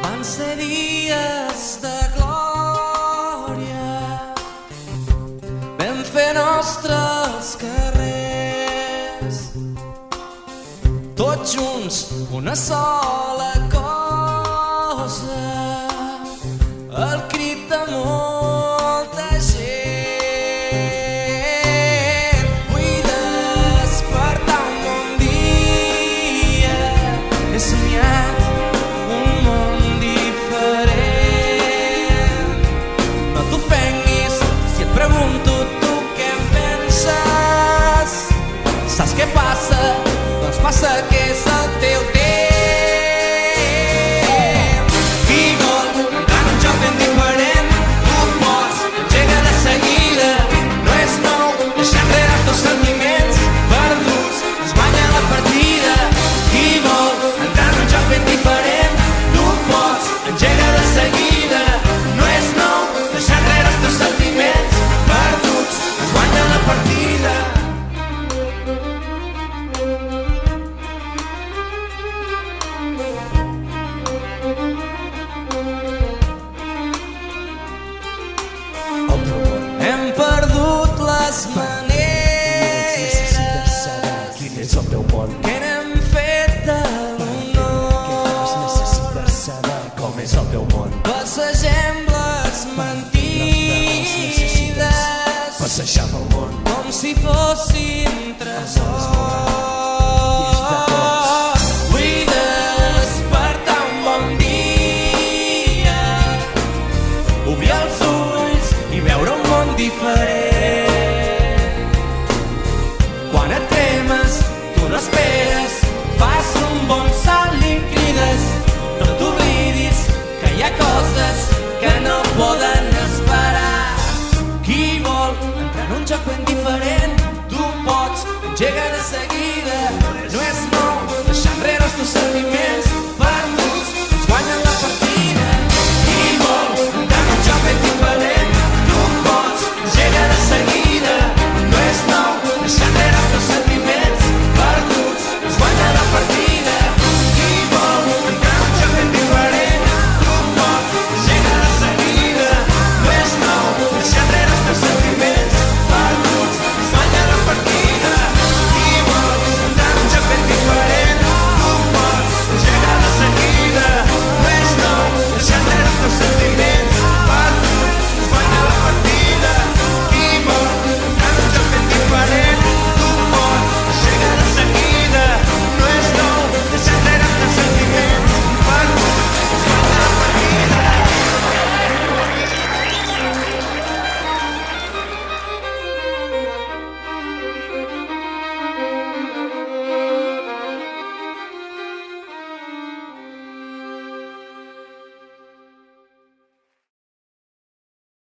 Van ser dies de glòria, vam fer nostres carrers, tots junts una sola cosa, el crit de molta gent. Vull despertar un bon dia, he somiat un món diferent. No t'ofenguis si et pregunto tu què en penses. Saps què passa? Doncs passa que és el teu temps. Qui vol entrar en un joc ben diferent, tu pots, engega de seguida. No és nou, deixar enrere els teus sentiments perduts, es guanya la partida. Qui vol entrar en un joc ben diferent, tu pots, engega de seguida. No és nou, deixar enrere els teus sentiments perduts, es guanya la partida. Hem perdut les maneres, Quin és el teu món? que n'hem fet de l'honor. Necessites saber com és el teu món. Passegem les mentides Passejar pel món. com si fossin tresors. Vull despertar un bon dia, obrir els ulls i veure un món diferent. Quan et cremes, tu no esperes, fas un bon salt i crides. No t'oblidis que hi ha coses que no poden esperar. Qui vol entrar en un joc ben diferent, tu pots, engega de seguida.